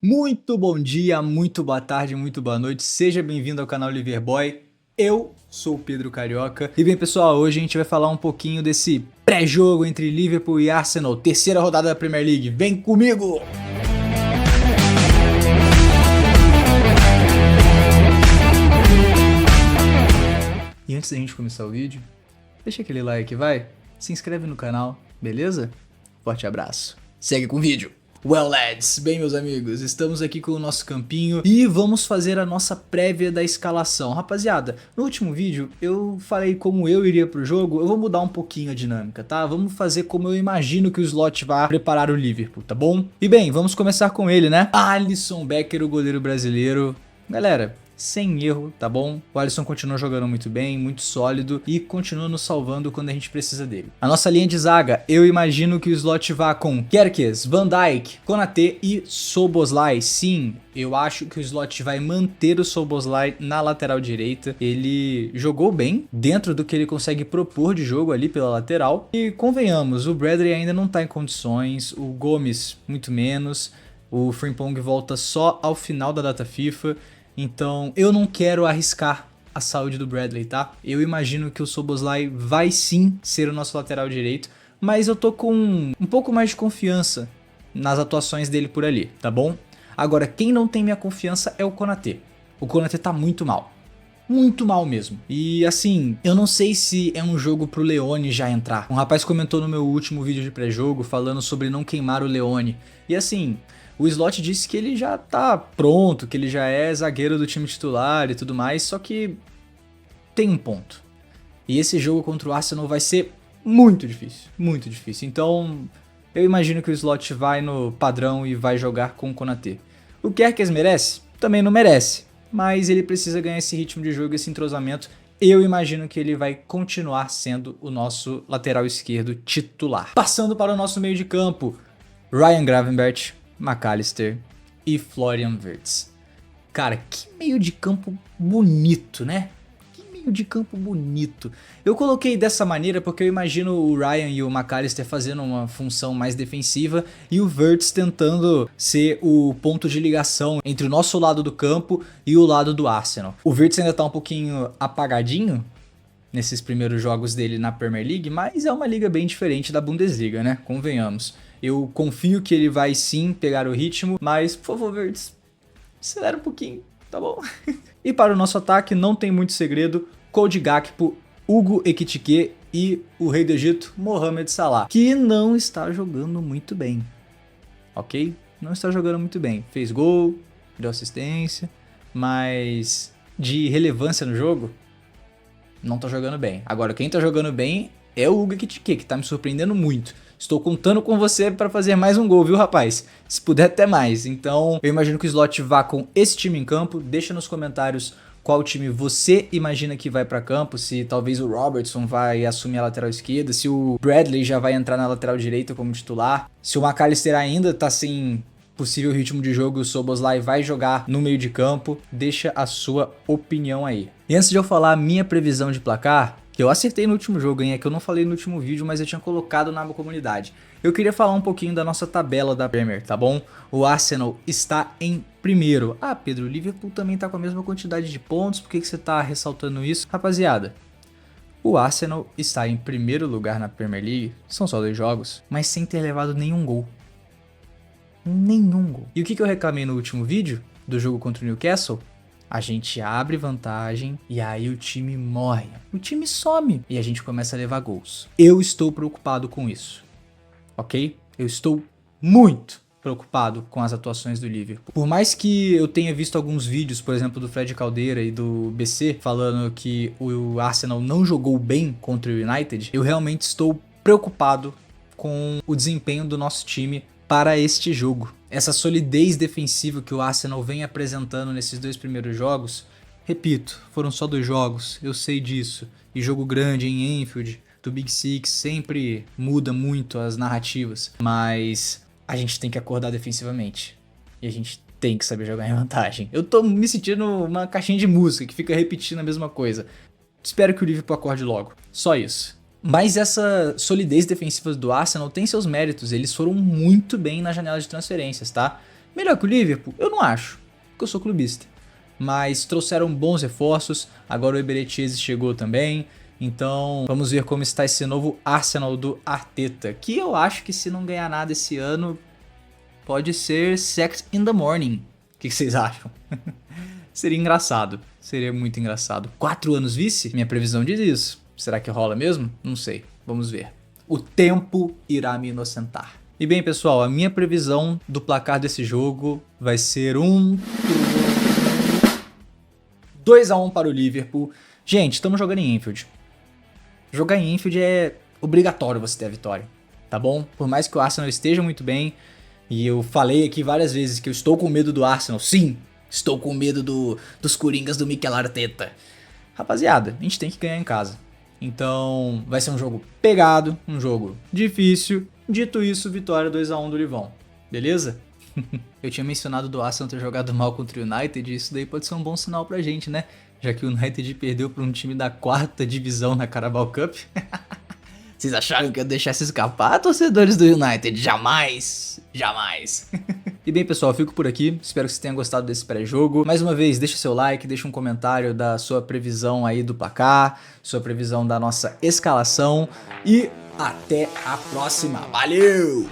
Muito bom dia, muito boa tarde, muito boa noite, seja bem-vindo ao canal Liverboy. Eu sou o Pedro Carioca. E bem pessoal, hoje a gente vai falar um pouquinho desse pré-jogo entre Liverpool e Arsenal, terceira rodada da Premier League. Vem comigo! E antes da gente começar o vídeo, deixa aquele like, vai, se inscreve no canal, beleza? Forte abraço, segue com o vídeo! Well lads, bem meus amigos, estamos aqui com o nosso campinho e vamos fazer a nossa prévia da escalação. Rapaziada, no último vídeo eu falei como eu iria pro jogo, eu vou mudar um pouquinho a dinâmica, tá? Vamos fazer como eu imagino que o Slot vai preparar o Liverpool, tá bom? E bem, vamos começar com ele, né? Alisson Becker, o goleiro brasileiro. Galera, sem erro, tá bom? O Alisson continua jogando muito bem, muito sólido e continua nos salvando quando a gente precisa dele. A nossa linha de zaga, eu imagino que o Slot vá com Kerkez, Van Dijk, Konaté e Szoboszlai. Sim, eu acho que o Slot vai manter o Szoboszlai na lateral direita. Ele jogou bem, dentro do que ele consegue propor de jogo ali pela lateral. E convenhamos, o Bradley ainda não tá em condições, o Gomes muito menos, o Frimpong volta só ao final da data FIFA. Então eu não quero arriscar a saúde do Bradley, tá? Eu imagino que o Szoboszlai vai sim ser o nosso lateral direito, mas eu tô com um pouco mais de confiança nas atuações dele por ali, tá bom? Agora, quem não tem minha confiança é o Konaté. O Konaté tá muito mal mesmo. E assim, eu não sei se é um jogo pro Leone já entrar. Um rapaz comentou no meu último vídeo de pré-jogo falando sobre não queimar o Leone. E assim, o Slot disse que ele já tá pronto, que ele já é zagueiro do time titular e tudo mais, só que tem um ponto. E esse jogo contra o Arsenal vai ser muito difícil, muito difícil. Então, eu imagino que o Slot vai no padrão e vai jogar com o Konaté. O Kerkez merece? Também não merece, mas ele precisa ganhar esse ritmo de jogo, esse entrosamento. Eu imagino que ele vai continuar sendo o nosso lateral esquerdo titular. Passando para o nosso meio de campo, Ryan Gravenberch, McAllister e Florian Wirtz. Cara, que meio de campo bonito, né? Que meio de campo bonito. Eu coloquei dessa maneira porque eu imagino o Ryan e o McAllister fazendo uma função mais defensiva e o Wirtz tentando ser o ponto de ligação entre o nosso lado do campo e o lado do Arsenal. O Wirtz ainda tá um pouquinho apagadinho nesses primeiros jogos dele na Premier League, mas é uma liga bem diferente da Bundesliga, né? Convenhamos. Eu confio que ele vai sim pegar o ritmo, mas por favor, Wirtz, acelera um pouquinho, tá bom? E para o nosso ataque não tem muito segredo, Cody Gakpo, Hugo Ekitike e o rei do Egito, Mohamed Salah, que não está jogando muito bem, ok? Não está jogando muito bem, fez gol, deu assistência, mas de relevância no jogo, não tá jogando bem. Agora, quem tá jogando bem é o Hugo Ekitike, que tá me surpreendendo muito. Estou contando com você para fazer mais um gol, viu, rapaz? Se puder, até mais. Então, eu imagino que o Slot vá com esse time em campo. Deixa nos comentários qual time você imagina que vai para campo. Se talvez o Robertson vai assumir a lateral esquerda. Se o Bradley já vai entrar na lateral direita como titular. Se o McAllister ainda tá sem possível ritmo de jogo e o Szoboszlai vai jogar no meio de campo. Deixa a sua opinião aí. E antes de eu falar a minha previsão de placar, que eu acertei no último jogo, hein? É que eu não falei no último vídeo, mas eu tinha colocado na comunidade. Eu queria falar um pouquinho da nossa tabela da Premier, tá bom? O Arsenal está em primeiro. Ah, Pedro, o Liverpool também tá com a mesma quantidade de pontos, por que você tá ressaltando isso? Rapaziada, o Arsenal está em primeiro lugar na Premier League, são só 2 jogos, mas sem ter levado nenhum gol. Nenhum gol. E o que eu reclamei no último vídeo, do jogo contra o Newcastle? A gente abre vantagem e aí o time morre. O time some e a gente começa a levar gols. Eu estou preocupado com isso, ok? Eu estou muito preocupado com as atuações do Liverpool. Por mais que eu tenha visto alguns vídeos, por exemplo, do Fred Caldeira e do BC, falando que o Arsenal não jogou bem contra o United, eu realmente estou preocupado com o desempenho do nosso time para este jogo. Essa solidez defensiva que o Arsenal vem apresentando nesses 2 primeiros jogos, repito, foram só 2 jogos, eu sei disso, e jogo grande em Anfield, do Big Six, sempre muda muito as narrativas, mas a gente tem que acordar defensivamente, e a gente tem que saber jogar em vantagem. Eu tô me sentindo uma caixinha de música que fica repetindo a mesma coisa. Espero que o Liverpool acorde logo, só isso. Mas essa solidez defensiva do Arsenal tem seus méritos, eles foram muito bem na janela de transferências, tá? Melhor que o Liverpool? Eu não acho, porque eu sou clubista. Mas trouxeram bons reforços, agora o Eberechiese chegou também. Então vamos ver como está esse novo Arsenal do Arteta, que eu acho que se não ganhar nada esse ano, pode ser Sex in the Morning. O que vocês acham? Seria engraçado, seria muito engraçado. 4 anos vice? Minha previsão diz isso. Será que rola mesmo? Não sei, vamos ver. O tempo irá me inocentar. E bem pessoal, a minha previsão do placar desse jogo vai ser 2-1 para o Liverpool. Gente, estamos jogando em Anfield. Jogar em Anfield é obrigatório você ter a vitória, tá bom? Por mais que o Arsenal esteja muito bem, e eu falei aqui várias vezes que eu estou com medo do Arsenal, sim, estou com medo dos coringas do Mikel Arteta. Rapaziada, a gente tem que ganhar em casa. Então vai ser um jogo pegado, um jogo difícil. Dito isso, vitória 2-1 do Livão, beleza? Eu tinha mencionado do Arsenal ter jogado mal contra o United, e isso daí pode ser um bom sinal pra gente, né? Já que o United perdeu para um time da 4ª divisão na Carabao Cup. Vocês acharam que eu deixasse escapar, torcedores do United? Jamais, jamais. E bem pessoal, eu fico por aqui, espero que vocês tenham gostado desse pré-jogo. Mais uma vez, deixa seu like, deixa um comentário da sua previsão aí do placar, sua previsão da nossa escalação e até a próxima, valeu!